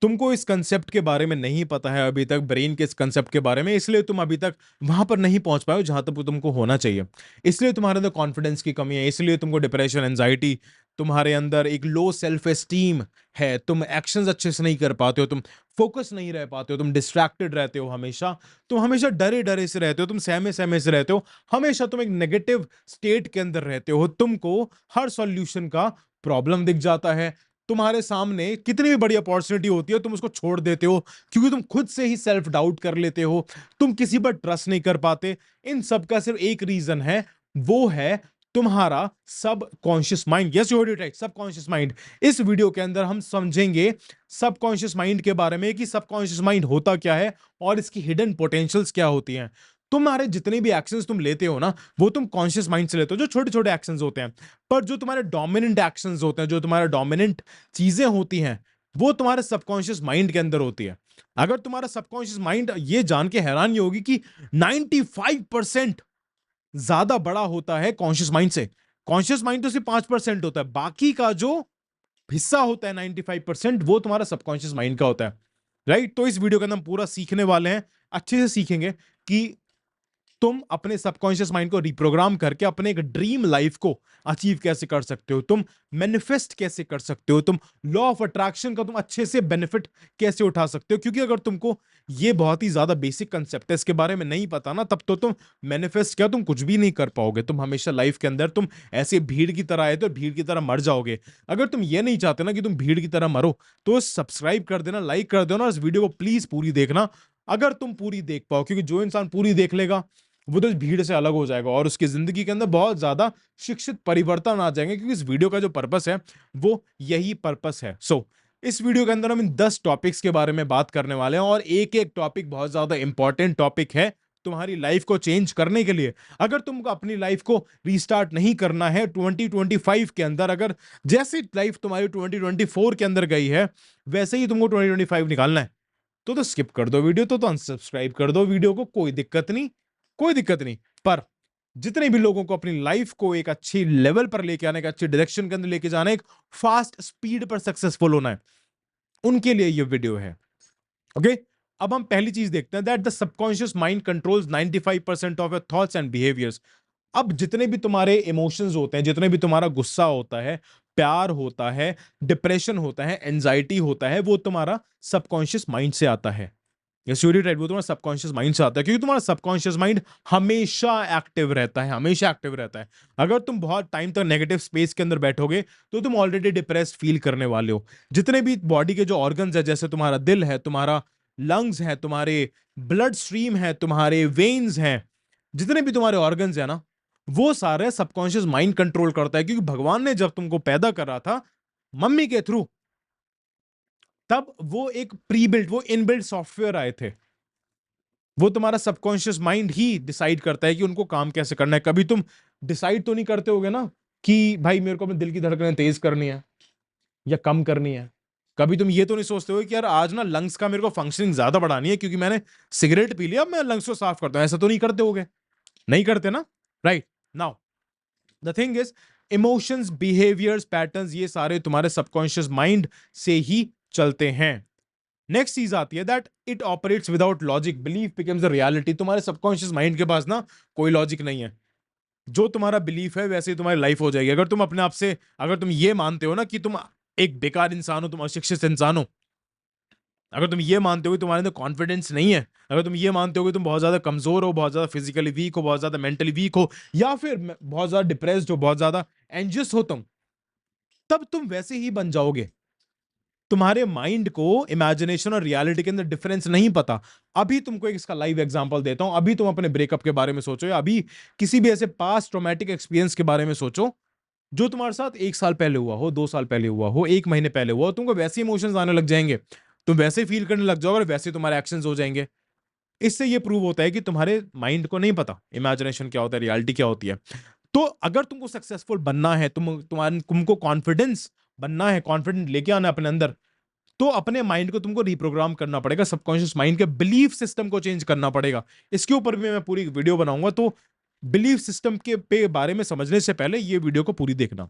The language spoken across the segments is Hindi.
तुमको इस कंसेप्ट के बारे में नहीं पता है अभी तक, ब्रेन के इस कंसेप्ट के बारे में, इसलिए तुम अभी तक वहां पर नहीं पहुंच पाए हो जहां तक तुमको होना चाहिए। इसलिए तुम्हारे अंदर कॉन्फिडेंस की कमी है, इसलिए तुमको डिप्रेशन, एंजाइटी, तुम्हारे अंदर एक लो सेल्फ एस्टीम है, तुम एक्शंस अच्छे से नहीं कर पाते हो, तुम फोकस नहीं रह पाते हो, तुम डिस्ट्रैक्टेड रहते हो हमेशा, तुम हमेशा डरे डरे से रहते हो, तुम सहमे सहमे से रहते हो, हमेशा तुम एक नेगेटिव स्टेट के अंदर रहते हो, तुमको हर सॉल्यूशन का प्रॉब्लम दिख जाता है, तुम्हारे सामने कितनी भी बड़ी अपॉर्चुनिटी होती है तुम उसको छोड़ देते हो क्योंकि तुम खुद से ही सेल्फ डाउट कर लेते हो, तुम किसी पर ट्रस्ट नहीं कर पाते। इन सब का सिर्फ एक रीजन है, वो है तुम्हारा सब conscious mind. Yes you heard it right, सब कॉन्शियस माइंड। इस वीडियो के अंदर हम समझेंगे सब कॉन्शियस माइंड के बारे में कि सब कॉन्शियस माइंड होता क्या है और इसकी हिडन पोटेंशियल्स क्या होती हैं। तुम्हारे जितने भी एक्शंस तुम लेते हो ना, वो तुम कॉन्शियस माइंड से लेते हो, जो छोटे छोटे एक्शंस होते हैं, पर जो तुम्हारे डोमिनेंट एक्शंस होते हैं, जो तुम्हारे डोमिनेंट चीजें होती हैं, वो तुम्हारे सबकॉन्शियस माइंड के अंदर होती है। अगर तुम्हारा सबकॉन्शियस माइंड ये जान के हैरानी होगी कि 95% ज्यादा बड़ा होता है कॉन्शियस माइंड से। कॉन्शियस माइंड तो सिर्फ 5% होता है, बाकी का जो हिस्सा होता है 95% वो तुम्हारा सबकॉन्शियस माइंड का होता है। राइट, तो इस वीडियो के अंदर हम पूरा सीखने वाले हैं, अच्छे से सीखेंगे कि तुम अपने सबकॉन्शियस माइंड को रिप्रोग्राम करके अपने एक ड्रीम लाइफ को अचीव कैसे कर सकते हो, तुम मैनिफेस्ट कैसे कर सकते हो, तुम लॉ ऑफ अट्रैक्शन का तुम अच्छे से बेनिफिट कैसे उठा सकते हो। क्योंकि अगर तुमको ये बहुत ही ज्यादा बेसिक कंसेप्ट है, इसके बारे में नहीं पता ना, तब तो तुम मैनिफेस्ट क्या, तुम कुछ भी नहीं कर पाओगे। तुम हमेशा लाइफ के अंदर तुम ऐसे भीड़ की तरह आए तो भीड़ की तरह मर जाओगे। अगर तुम ये नहीं चाहते ना कि तुम भीड़ की तरह मरो, तो सब्सक्राइब कर देना, लाइक कर देना, इस वीडियो को प्लीज पूरी देखना। अगर तुम पूरी देख पाओ, क्योंकि जो इंसान पूरी देख लेगा वो तो इस भीड़ से अलग हो जाएगा और उसकी जिंदगी के अंदर बहुत ज्यादा शिक्षित परिवर्तन आ जाएंगे, क्योंकि इस वीडियो का जो पर्पस है वो यही पर्पस है। इस वीडियो के अंदर हम इन 10 टॉपिक्स के बारे में बात करने वाले हैं और एक एक टॉपिक बहुत ज्यादा इंपॉर्टेंट टॉपिक है तुम्हारी लाइफ को चेंज करने के लिए। अगर तुमको अपनी लाइफ को रीस्टार्ट नहीं करना है 2025 के अंदर, अगर जैसी लाइफ तुम्हारी 2024 के अंदर गई है वैसे ही तुमको 2025 निकालना है, तो स्किप कर दो वीडियो, तो अनसब्सक्राइब कर दो वीडियो को, कोई दिक्कत नहीं, कोई दिक्कत नहीं। पर जितने भी लोगों को अपनी लाइफ को एक अच्छी लेवल पर लेके आने का, अच्छी डायरेक्शन के अंदर लेके जाना है, एक फास्ट स्पीड पर सक्सेसफुल होना है, उनके लिए ये वीडियो है। ओके, अब हम पहली चीज देखते हैं, that the subconscious mind controls 95% of your thoughts and behaviours. अब जितने भी तुम्हारे इमोशंस होते हैं, जितने भी तुम्हारा गुस्सा होता है, प्यार होता है, डिप्रेशन होता है, एंजाइटी होता है, वो तुम्हारा सबकॉन्शियस माइंड से आता है। यस यू राइट, वो तुम्हारा सबकॉन्शियस माइंड से आता है, क्योंकि तुम्हारा सबकॉन्शियस माइंड हमेशा एक्टिव रहता है, हमेशा एक्टिव रहता है। अगर तुम बहुत टाइम तक नेगेटिव स्पेस के अंदर बैठोगे तो तुम ऑलरेडी डिप्रेस्ड फील करने वाले हो। जितने भी बॉडी के जो ऑर्गन्स है, जैसे तुम्हारा दिल है, तुम्हारा लंग्स है, तुम्हारे ब्लड स्ट्रीम है, तुम्हारे वेन्स हैं, जितने भी तुम्हारे ऑर्गन्स है ना, वो सारे सबकॉन्शियस माइंड कंट्रोल करता है। क्योंकि भगवान ने जब तुमको पैदा करा था मम्मी के थ्रू, तब वो एक प्री बिल्ट, वो इनबिल्ट सॉफ्टवेयर आए थे। वो तुम्हारा सबकॉन्शियस माइंड ही डिसाइड करता है कि उनको काम कैसे करना है। कभी तुम डिसाइड तो नहीं करते होगे ना कि भाई मेरे को अपने दिल की धड़कनें तेज करनी है या कम करनी है। कभी तुम ये तो नहीं सोचते हो कि यार आज ना लंग्स का मेरे को फंक्शनिंग ज्यादा बढ़ानी है क्योंकि मैंने सिगरेट पी लिया, अब मैं लंग्स को साफ करता हूं। ऐसा तो नहीं करते होगे, नहीं करते ना। Right, now the thing is, emotions, behaviours, patterns, ये सारे तुम्हारे सबकॉन्शियस माइंड से ही चलते हैं। नेक्स्ट चीज आती है that it operates without logic, belief becomes a reality. तुम्हारे सबकॉन्शियस माइंड के पास ना कोई लॉजिक नहीं है, जो तुम्हारा बिलीफ है वैसे ही तुम्हारी लाइफ हो जाएगी। अगर तुम अपने आप से, अगर तुम ये मानते हो ना कि तुम एक बेकार इंसान हो, तुम अशिक्षित इंसान हो, अगर तुम ये मानते हो कि तुम्हारे अंदर कॉन्फिडेंस नहीं है, अगर तुम ये मानते हो कि तुम बहुत ज्यादा कमजोर हो, बहुत ज्यादा फिजिकली वीक हो, बहुत ज्यादा मेंटली वीक हो, या फिर बहुत ज्यादा डिप्रेस्ड हो, बहुत ज्यादा एंजियस हो तुम, तब तुम वैसे ही बन जाओगे। तुम्हारे माइंड को इमेजिनेशन और रियलिटी के अंदर डिफरेंस नहीं पता। अभी तुमको एक इसका लाइव एग्जांपल देता हूं। अभी तुम अपने ब्रेकअप के बारे में सोचो, या अभी किसी भी ऐसे पास्ट ट्रॉमेटिक एक्सपीरियंस के बारे में सोचो जो तुम्हारे साथ 1 साल पहले हुआ हो, 2 साल पहले हुआ हो, 1 महीने पहले हुआ हो, तुमको वैसे इमोशंस आने लग जाएंगे, तुम वैसे फील करने लग जाओगे और वैसे तुम्हारे एक्शंस हो जाएंगे। इससे ये प्रूव होता है कि तुम्हारे माइंड को नहीं पता इमेजिनेशन क्या होता है, रियलिटी क्या होती है। तो अगर तुमको सक्सेसफुल बनना है, तुमको कॉन्फिडेंस बनना है, कॉन्फिडेंट लेके आना है अपने अंदर, तो अपने माइंड को तुमको रिप्रोग्राम करना पड़ेगा, सबकॉन्शियस माइंड के बिलीफ सिस्टम को चेंज करना पड़ेगा। इसके ऊपर भी मैं पूरी वीडियो बनाऊंगा, तो बिलीफ सिस्टम के बारे में समझने से पहले ये वीडियो को पूरी देखना।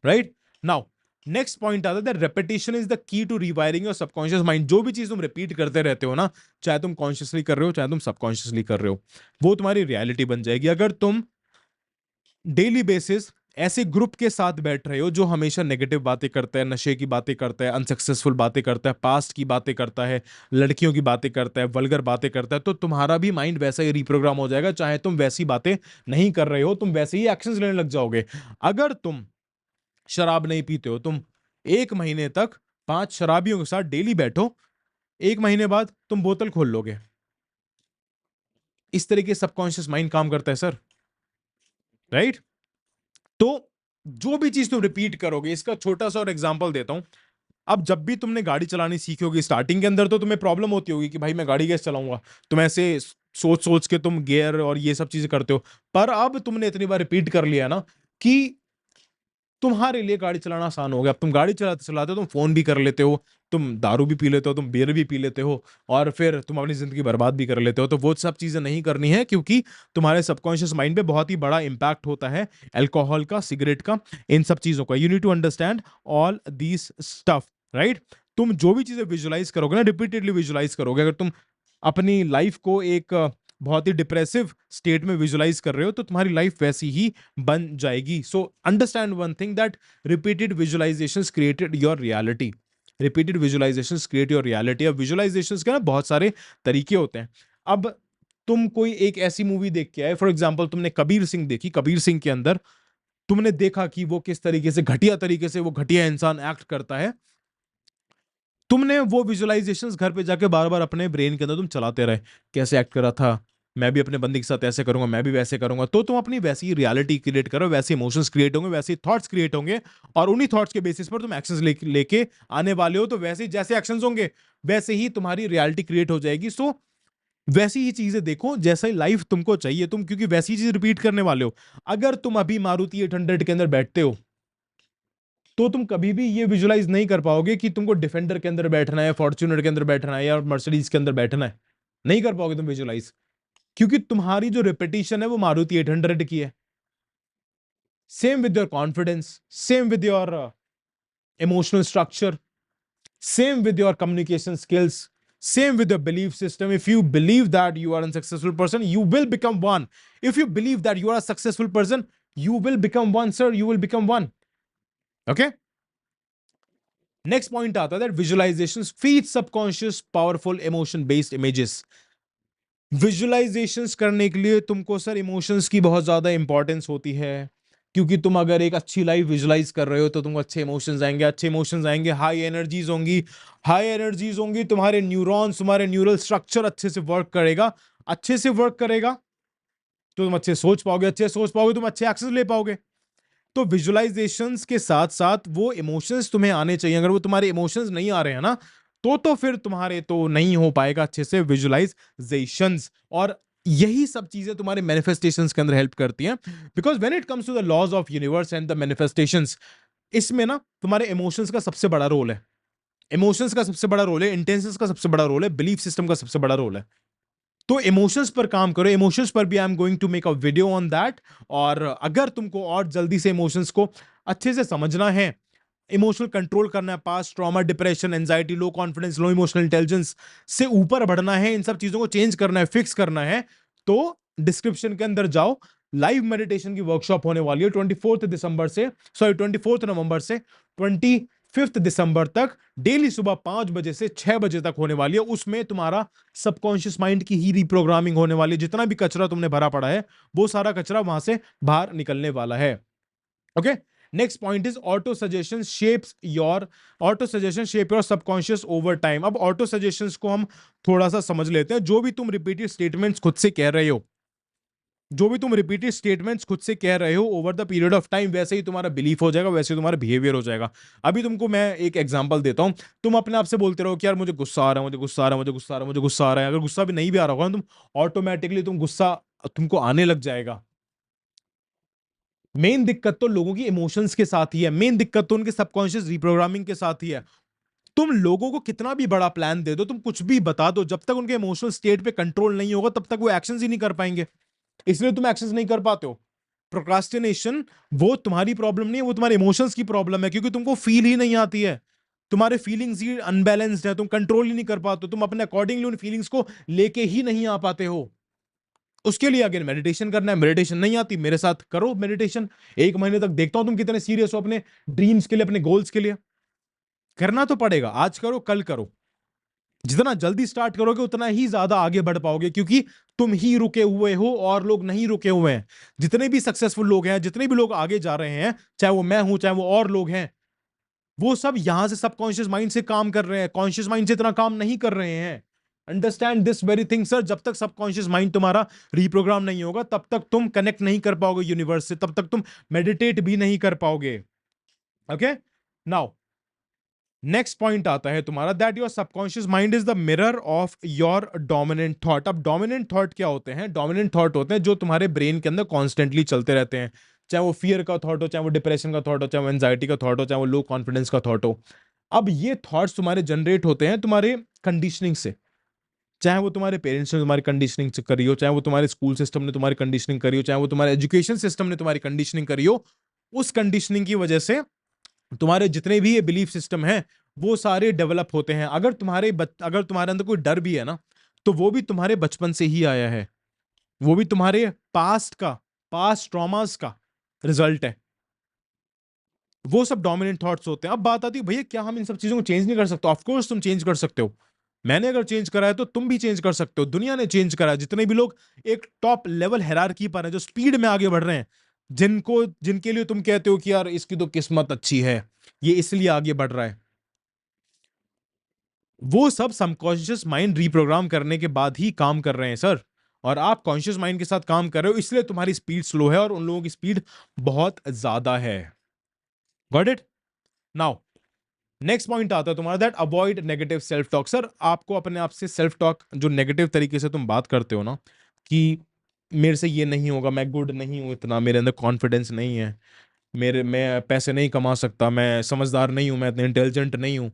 राइट नाउ, नेक्स्ट पॉइंट आता है repetition is the key to rewiring your subconscious mind. जो भी चीज तुम रिपीट करते रहते हो ना, चाहे तुम कॉन्शियसली कर रहे हो चाहे तुम सबकॉन्शियसली कर रहे हो, वो तुम्हारी रियलिटी बन जाएगी। अगर तुम डेली बेसिस ऐसे ग्रुप के साथ बैठ रहे हो जो हमेशा नेगेटिव बातें करता है, नशे की बातें करता है, अनसक्सेसफुल बातें करता है, पास्ट की बातें करता है, लड़कियों की बातें करता है, वल्गर बातें करता है, तो तुम्हारा भी माइंड वैसा ही रिप्रोग्राम हो जाएगा। चाहे तुम वैसी बातें नहीं कर रहे हो, तुम वैसे ही एक्शंस लेने लग जाओगे। अगर तुम शराब नहीं पीते हो, तुम 1 महीने तक 5 शराबियों के साथ डेली बैठो, 1 महीने बाद तुम बोतल खोल लोगे। इस तरीके सबकॉन्शियस माइंड काम करता है सर, राइट? तो जो भी चीज तुम रिपीट करोगे, इसका छोटा सा और एग्जांपल देता हूं। अब जब भी तुमने गाड़ी चलानी सीखी होगी, स्टार्टिंग के अंदर तो तुम्हें प्रॉब्लम होती होगी कि भाई मैं गाड़ी कैसे चलाऊंगा, तुम ऐसे सोच सोच के तुम गियर और ये सब चीजें करते हो। पर अब तुमने इतनी बार रिपीट कर लिया ना कि तुम्हारे लिए गाड़ी चलाना आसान हो गया। अब तुम गाड़ी चलाते चलाते हो, तुम फोन भी कर लेते हो, तुम दारू भी पी लेते हो, तुम बियर भी पी लेते हो, और फिर तुम अपनी जिंदगी बर्बाद भी कर लेते हो। तो वो सब चीजें नहीं करनी है, क्योंकि तुम्हारे सबकॉन्शियस माइंड पे बहुत ही बड़ा इंपैक्ट होता है अल्कोहल का, सिगरेट का, इन सब चीजों का। You need to understand all these stuff, right? तुम जो भी चीजें विजुलाइज करोगे ना, रिपीटेडली विजुलाइज करोगे। अगर तुम अपनी लाइफ को एक बहुत ही डिप्रेसिव स्टेट में विजुलाइज कर रहे हो, तो तुम्हारी लाइफ वैसी ही बन जाएगी। So understand one thing, that repeated visualizations created your reality. Repeated visualizations create your reality. अब विजुलाइजेशंस के ना बहुत सारे तरीके होते हैं। अब तुम कोई एक ऐसी मूवी देख के आए, फॉर एग्जाम्पल तुमने कबीर सिंह देखी, कबीर सिंह के अंदर तुमने देखा कि वो किस तरीके से घटिया तरीके से वो घटिया इंसान एक्ट करता है। तुमने वो विजुअलाइजेशंस घर पे जाके बार बार अपने ब्रेन के अंदर तुम चलाते रहे, कैसे एक्ट कर रहा था, मैं भी अपने बंदी के साथ ऐसे करूंगा, मैं भी वैसे करूंगा। तो तुम अपनी वैसी रियलिटी क्रिएट करो, वैसे इमोशंस क्रिएट होंगे, वैसे थॉट्स क्रिएट होंगे, और उन्हीं थॉट्स के बेसिस पर तुम एक्शंस लेके आने वाले हो। तो वैसे ही जैसे एक्शंस होंगे, वैसे ही तुम्हारी रियलिटी क्रिएट हो जाएगी। सो वैसी ही चीजें देखो जैसा ही लाइफ तुमको चाहिए, तुम क्योंकि वैसी ही चीज रिपीट करने वाले हो। अगर तुम अभी मारुति 800 के अंदर बैठते हो, तो तुम कभी भी ये विजुलाइज नहीं कर पाओगे कि तुमको डिफेंडर के अंदर बैठना है, फॉर्च्यूनर के अंदर बैठना है, या मर्सिडीज के अंदर बैठना है। नहीं कर पाओगे तुम विजुलाइज, क्योंकि तुम्हारी जो रिपीटिशन है वो मारुति 800 की है। Same with your confidence, same with your emotional structure, same with your communication skills, same with your belief system. If you believe that you are a successful person, you will become one. If you believe that you are a successful person, you will become one, sir. You will become one. Okay? Next point आता है visualization feed subconscious powerful emotion based images. Visualizations करने के लिए तुमको सर इमोशंस की बहुत ज्यादा इंपॉर्टेंस होती है, क्योंकि तुम अगर एक अच्छी लाइफ विजुलाइज कर रहे हो तो तुमको अच्छे इमोशंस आएंगे, अच्छे इमोशंस आएंगे, हाई एनर्जीज होंगी, हाई एनर्जीज होंगी, तुम्हारे न्यूरॉन्स, तुम्हारे न्यूरल स्ट्रक्चर अच्छे से वर्क करेगा, अच्छे से वर्क करेगा तो तुम अच्छे सोच पाओगे, अच्छे सोच पाओगे तुम अच्छे एक्शन ले पाओगे। तो विजुअलाइजेशंस के साथ साथ वो इमोशंस तुम्हें आने चाहिए। अगर वो तुम्हारे इमोशंस नहीं आ रहे हैं ना, तो फिर तुम्हारे तो नहीं हो पाएगा अच्छे से विजुअलाइजेशंस। और यही सब चीजें तुम्हारे मैनिफेस्टेशंस के अंदर हेल्प करती हैं, because when it comes to the laws of universe and the manifestations, इसमें ना तुम्हारे इमोशंस का सबसे बड़ा रोल है। इमोशंस का सबसे बड़ा रोल है, इंटेंशंस का सबसे बड़ा रोल है, बिलीफ सिस्टम का सबसे बड़ा रोल है। तो इमोशंस पर काम करो, इमोशंस पर भी I am going to make a video on that. और अगर तुमको और जल्दी से इमोशंस को अच्छे से समझना है, इमोशनल कंट्रोल करना है, past trauma, depression, anxiety, low confidence, low emotional intelligence से ऊपर बढ़ना है, इन सब चीजों को चेंज करना है, फिक्स करना है, तो डिस्क्रिप्शन के अंदर जाओ। लाइव मेडिटेशन की वर्कशॉप होने वाली है 24 दिसंबर से, सॉरी 24 नवंबर से 25 दिसंबर तक, डेली सुबह 5 बजे से 6 बजे तक होने वाली है। उसमें तुम्हारा सबकॉन्शियस माइंड की ही रिप्रोग्रामिंग होने वाली है। जितना भी कचरा तुमने भरा पड़ा है, वो सारा कचरा वहां से बाहर निकलने वाला है। Okay? Next point is auto suggestion shape your subconscious over time. अब ऑटो सजेशंस को हम थोड़ा सा समझ लेते हैं। जो भी तुम रिपीटेड स्टेटमेंट्स खुद से कह रहे हो, जो भी तुम रिपीटेड स्टेटमेंट्स खुद से कह रहे हो over the period of time, वैसे ही तुम्हारा बिलीफ हो जाएगा, वैसे ही तुम्हारा बिहेवियर हो जाएगा। अभी तुमको मैं एक एग्जांपल देता हूं। तुम अपने आप से बोलते रहो कि यार मुझे गुस्सा आ रहा है, मुझे गुस्सा आ रहा है, मुझे गुस्सा आ रहा है, मुझे गुस्सा आ रहा है। अगर गुस्सा भी नहीं भी आ रहा होगा ना, तुम ऑटोमेटिकली तुम गुस्सा तुमको आने लग जाएगा। मेन दिक्कत तो लोगों की इमोशंस के साथ ही है, मेन दिक्कत तो उनके सबकॉन्शियस रिप्रोग्रामिंग के साथ ही है। तुम लोगों को कितना भी बड़ा प्लान दे दो, तुम कुछ भी बता दो, जब तक उनके इमोशनल स्टेट पे कंट्रोल नहीं होगा, तब तक वो एक्शंस ही नहीं कर पाएंगे। इसलिए तुम एक्शंस नहीं कर पाते हो। प्रोक्रास्टिनेशन वो तुम्हारी प्रॉब्लम नहीं है, वो तुम्हारे इमोशंस की प्रॉब्लम है, क्योंकि तुमको फील ही नहीं आती है, तुम्हारे फीलिंग्स ही अनबैलेंस्ड है, तुम कंट्रोल ही नहीं कर पाते, तुम अपने अकॉर्डिंगली उन फीलिंग्स को लेके ही नहीं आ पाते हो। उसके लिए अगेन मेडिटेशन करना है। मेडिटेशन नहीं आती, मेरे साथ करो मेडिटेशन, 1 महीने तक देखता हूं तुम कितने सीरियस हो अपने ड्रीम्स के लिए, अपने गोल्स के लिए। करना तो पड़ेगा, आज करो कल करो, जितना जल्दी स्टार्ट करोगे उतना ही ज्यादा आगे बढ़ पाओगे, क्योंकि तुम ही रुके हुए हो और लोग नहीं रुके हुए हैं। जितने भी सक्सेसफुल लोग हैं, जितने भी लोग आगे जा रहे हैं, चाहे वो मैं हूं चाहे वो और लोग हैं, वो सब यहां से सबकॉन्शियस माइंड से काम कर रहे हैं, कॉन्शियस माइंड से इतना काम नहीं कर रहे हैं। Understand this very thing sir. जब तक सबकॉन्शियस माइंड तुम्हारा रिप्रोग्राम नहीं होगा, तब तक तुम कनेक्ट नहीं कर पाओगे यूनिवर्स से, तब तक तुम मेडिटेट भी नहीं कर पाओगे। ओके, नाउ नेक्स्ट पॉइंट आता है तुम्हारा, that your subconscious mind is the mirror of your dominant thought. अब डोमिनेंट थॉट क्या होते हैं? डोमिनेंट थॉट होते हैं जो तुम्हारे ब्रेन के अंदर कॉन्स्टेंटली चलते रहते हैं, चाहे वो फियर का थॉट हो, चाहे वो डिप्रेशन का थॉट हो, चाहे वो एंजाइटी का थॉट हो, चाहे वो लो कॉन्फिडेंस का थॉट हो। अब ये थॉट्स तुम्हारे जनरेट होते हैं तुम्हारे कंडीशनिंग से, चाहे वो तुम्हारे पेरेंट्स ने तुम्हारी कंडीशनिंग करी हो, चाहे वो तुम्हारे स्कूल सिस्टम ने तुम्हारी कंडीशनिंग करी हो, चाहे वो तुम्हारे एजुकेशन सिस्टम ने तुम्हारी कंडीशनिंग करी हो। उस कंडीशनिंग की वजह से तुम्हारे जितने भी ये बिलीफ सिस्टम है वो सारे डेवलप होते हैं। अगर तुम्हारे अंदर कोई डर भी है ना, तो वो भी तुम्हारे बचपन से ही आया है, वो भी तुम्हारे पास्ट ट्रॉमास का रिजल्ट है। वो सब डोमिनेंट थॉट्स होते हैं। अब बात आती है, भैया क्या हम इन सब चीजों को चेंज नहीं कर सकते? ऑफ कोर्स तुम चेंज कर सकते हो। मैंने अगर चेंज करा है तो तुम भी चेंज कर सकते हो, दुनिया ने चेंज करा है। जितने भी लोग एक टॉप लेवल हायरार्की पर हैं, जो स्पीड में आगे बढ़ रहे हैं, जिनके लिए तुम कहते हो कि यार इसकी तो किस्मत अच्छी है, ये इसलिए आगे बढ़ रहा है, वो सब सबकॉन्शियस माइंड रिप्रोग्राम करने के बाद ही काम कर रहे हैं सर। और आप कॉन्शियस माइंड के साथ काम कर रहे हो, इसलिए तुम्हारी स्पीड स्लो है और उन लोगों की स्पीड बहुत ज्यादा है। Got it? Now next point आता है तुम्हारा, that avoid negative self talk. Sir आपको अपने आप से सेल्फ टॉक, जो नेगेटिव तरीके से तुम बात करते हो ना, कि मेरे से ये नहीं होगा, मैं गुड नहीं हूं, इतना मेरे अंदर कॉन्फिडेंस नहीं है, मैं पैसे नहीं कमा सकता, मैं समझदार नहीं हूं, मैं इतने इंटेलिजेंट नहीं हूं,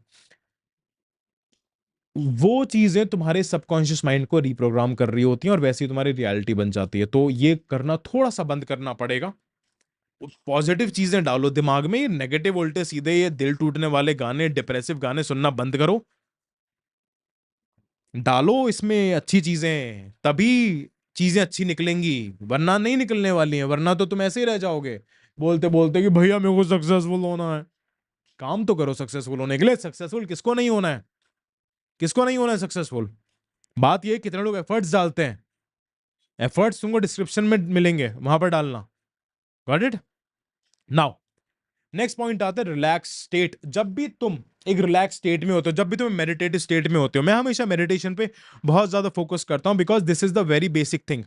वो चीजें तुम्हारे सबकॉन्शियस माइंड को रिप्रोग्राम कर रही होती हैं और वैसे ही तुम्हारी रियलिटी बन जाती है। तो ये करना थोड़ा सा बंद करना पड़ेगा। पॉजिटिव चीजें डालो दिमाग में, ये नेगेटिव उल्टे सीधे ये दिल टूटने वाले गाने, डिप्रेसिव गाने सुनना बंद करो। डालो इसमें अच्छी चीजें, तभी चीजें अच्छी निकलेंगी, वरना नहीं निकलने वाली हैं। वरना तो तुम ऐसे ही रह जाओगे बोलते बोलते कि भैया मेरे को सक्सेसफुल होना है। काम तो करो सक्सेसफुल होने के लिए। सक्सेसफुल किसको नहीं होना है? किसको नहीं होना है सक्सेसफुल? बात ये है कितने लोग एफर्ट्स डालते हैं। एफर्ट्स तुमको डिस्क्रिप्शन में मिलेंगे, वहां पर डालना। Got it? Now next point आता है रिलैक्स स्टेट। जब भी तुम एक रिलैक्स स्टेट में होते हो, जब भी तुम मेडिटेटिव स्टेट में होते हो, मैं हमेशा मेडिटेशन पे बहुत ज्यादा फोकस करता हूं, because this is the very basic thing.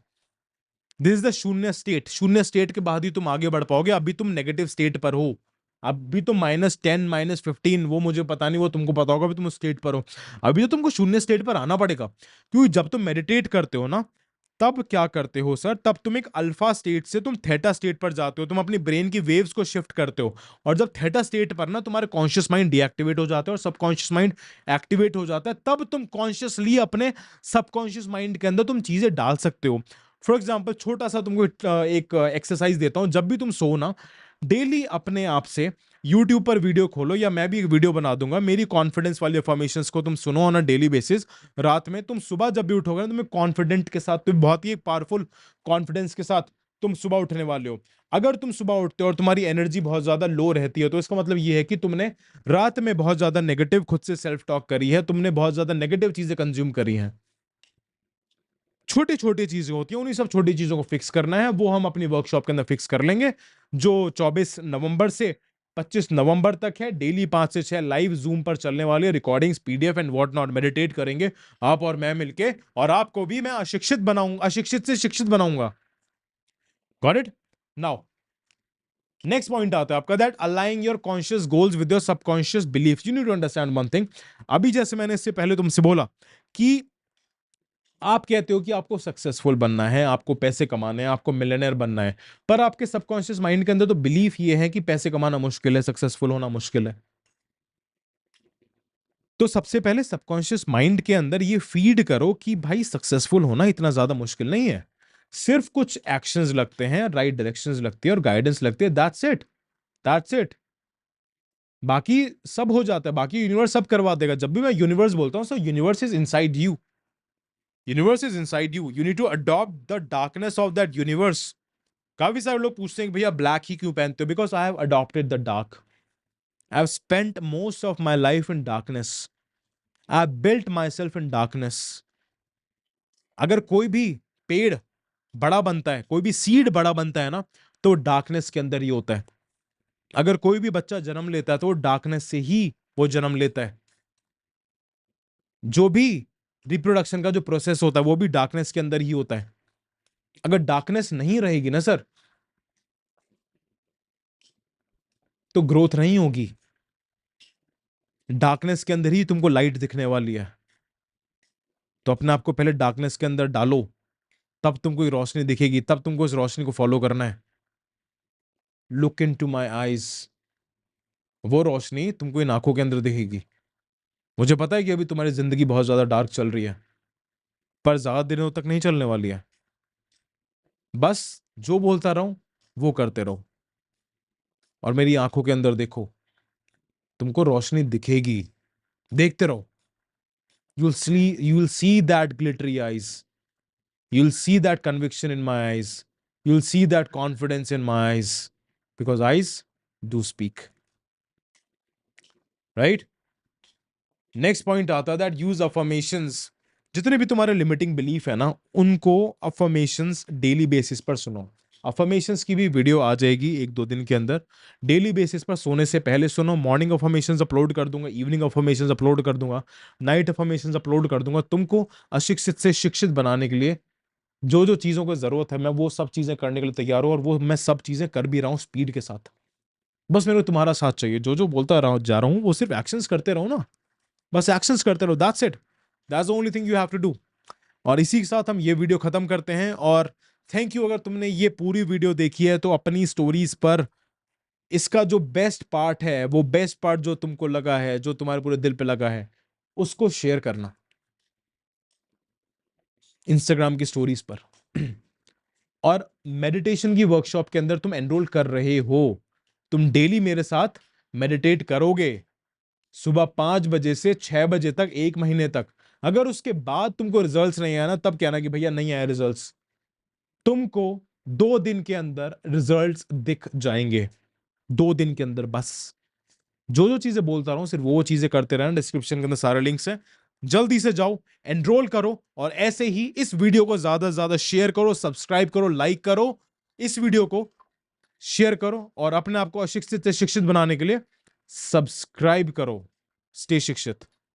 This is the शून्य स्टेट। शून्य स्टेट के बाद ही तुम आगे बढ़ पाओगे। अभी तुम नेगेटिव स्टेट पर हो, अभी तुम -10 -15, वो मुझे पता नहीं, वो तुमको पता होगा, अभी तुम उस स्टेट पर हो। अभी तो तुमको शून्य स्टेट पर आना पड़ेगा, क्योंकि जब तुम मेडिटेट करते हो ना, तब क्या करते हो सर, तब तुम एक अल्फा स्टेट से तुम थेटा स्टेट पर जाते हो, तुम अपनी ब्रेन की वेव्स को शिफ्ट करते हो। और जब थेटा स्टेट पर ना तुम्हारे कॉन्शियस माइंड डीएक्टिवेट हो जाता है और सबकॉन्शियस माइंड एक्टिवेट हो जाता है, तब तुम कॉन्शियसली अपने सबकॉन्शियस माइंड के अंदर तुम चीजें डाल सकते हो। फॉर एग्जाम्पल छोटा सा तुमको एक एक्सरसाइज देता हूं। जब भी तुम सो ना, डेली अपने आप से यूट्यूब पर वीडियो खोलो, या मैं भी एक वीडियो बना दूंगा, मेरी कॉन्फिडेंस वाली अफर्मेशंस को तुम सुनो ऑन अ डेली बेसिस। रात में तुम सुबह जब भी उठोगे ना, तुम्हें कॉन्फिडेंट के साथ, तुम बहुत ही पावरफुल कॉन्फिडेंस के साथ तुम सुबह उठने वाले हो। अगर तुम सुबह उठते हो और तुम्हारी एनर्जी बहुत ज्यादा लो रहती है, तो इसका मतलब ये है कि तुमने रात में बहुत ज्यादा नेगेटिव खुद से सेल्फ टॉक करी है, तुमने बहुत ज्यादा नेगेटिव चीजें कंज्यूम करी हैं। छोटी छोटी चीजें होती हैं, उन्हीं सब छोटी चीजों को फिक्स करना है, वो हम अपनी वर्कशॉप के अंदर फिक्स कर लेंगे, जो 24 नवंबर से 25 नवंबर तक है। डेली 5 से 6 लाइव जूम पर चलने वाले recordings, PDF and what not, meditate करेंगे आप और मैं मिलके, और आपको भी मैं अशिक्षित बनाऊंगा, अशिक्षित से शिक्षित बनाऊंगा। Got it? Now next point आता है आपका, that aligning your conscious goals with your subconscious belief. You need to understand one thing. अभी जैसे मैंने इससे पहले तुमसे बोला कि आप कहते हो कि आपको सक्सेसफुल बनना है, आपको पैसे कमाने हैं, आपको मिलियनेयर बनना है, पर आपके सबकॉन्शियस माइंड के अंदर तो बिलीफ ये है कि पैसे कमाना मुश्किल है, सक्सेसफुल होना मुश्किल है। तो सबसे पहले सबकॉन्शियस माइंड के अंदर ये फीड करो कि भाई सक्सेसफुल होना इतना ज्यादा मुश्किल नहीं है। सिर्फ कुछ एक्शंस लगते हैं, राइट डायरेक्शंस लगती है और गाइडेंस लगती है, दैट्स इट। बाकी सब हो जाता है, बाकी यूनिवर्स सब करवा देगा। जब भी मैं यूनिवर्स बोलता हूं, so universe is inside you, universe is inside you need to adopt the darkness of that universe. काफी सारे लोग पूछते हैं कि भैया ब्लैक ही क्यों पहनते हो? Because I have adopted the dark, I have spent most of my life in darkness, I have built my self in darkness. अगर कोई भी पेड़ बड़ा बनता है, कोई भी सीड बड़ा बनता है ना, तो डार्कनेस के अंदर ही होता है। अगर कोई भी बच्चा जन्म लेता है तो वो डार्कनेस से ही वो जन्म लेता है। जो भी रिप्रोडक्शन का जो प्रोसेस होता है वो भी डार्कनेस के अंदर ही होता है। अगर डार्कनेस नहीं रहेगी ना सर, तो ग्रोथ नहीं होगी। डार्कनेस के अंदर ही तुमको लाइट दिखने वाली है। तो अपने आप को पहले डार्कनेस के अंदर डालो, तब तुमको रोशनी दिखेगी, तब तुमको उस रोशनी को फॉलो करना है। Look into my eyes, वो रोशनी तुमको इन आंखों के अंदर दिखेगी। मुझे पता है कि अभी तुम्हारी जिंदगी बहुत ज्यादा डार्क चल रही है, पर ज्यादा दिनों तक नहीं चलने वाली है। बस जो बोलता रहूं वो करते रहो, और मेरी आंखों के अंदर देखो, तुमको रोशनी दिखेगी। देखते रहो, you will see that glittery eyes, you'll see that conviction in my eyes, you'll see that confidence in my eyes, because eyes do speak, right? Next point आता है दैट यूज अफर्मेशंस। जितने भी तुम्हारे लिमिटिंग बिलीफ है ना, उनको अफर्मेशंस डेली बेसिस पर सुनो। अफर्मेशंस की भी वीडियो आ जाएगी 1-2 दिन के अंदर। डेली बेसिस पर सोने से पहले सुनो। मॉर्निंग अफर्मेशंस अपलोड कर दूंगा, इवनिंग अफर्मेशंस अपलोड कर दूंगा, नाइट अफर्मेशंस अपलोड कर दूंगा। तुमको अशिक्षित से शिक्षित बनाने के लिए जो जो चीजों की जरूरत है, मैं वो सब चीजें करने के लिए तैयार हूं, और वो मैं सब चीजें कर भी रहा हूं स्पीड के साथ। बस मेरे को तुम्हारा साथ चाहिए। जो जो बोलता रहा जा रहा हूं वो सिर्फ एक्शंस करते रहो ना, बस एक्शंस करते रहो, that's it, that's the only thing you have to do. और इसी के साथ हम ये वीडियो खत्म करते हैं। और थैंक यू, अगर तुमने ये पूरी वीडियो देखी है तो अपनी स्टोरीज पर इसका जो बेस्ट पार्ट है, वो बेस्ट पार्ट जो तुमको लगा है, जो तुम्हारे पूरे दिल पे लगा है, उसको शेयर करना इंस्टाग्राम की स्टोरीज पर। और मेडिटेशन की वर्कशॉप के अंदर तुम एनरोल कर रहे हो, तुम डेली मेरे साथ मेडिटेट करोगे सुबह 5 बजे से 6 बजे तक, 1 महीने तक। अगर उसके बाद तुमको रिजल्ट्स नहीं आया ना, तब कहना कि भैया नहीं आया रिजल्ट्स। तुमको 2 दिन के अंदर रिजल्ट्स दिख जाएंगे, 2 दिन के अंदर। बस जो जो चीजें बोलता रहा हूं सिर्फ वो चीजें करते रहना। डिस्क्रिप्शन के अंदर सारे लिंक्स हैं, जल्दी से जाओ, एनरोल करो। और ऐसे ही इस वीडियो को ज्यादा से ज्यादा शेयर करो, सब्सक्राइब करो, लाइक करो, इस वीडियो को शेयर करो, और अपने आप को अशिक्षित से शिक्षित बनाने के लिए सब्सक्राइब करो। स्टे शिक्षित।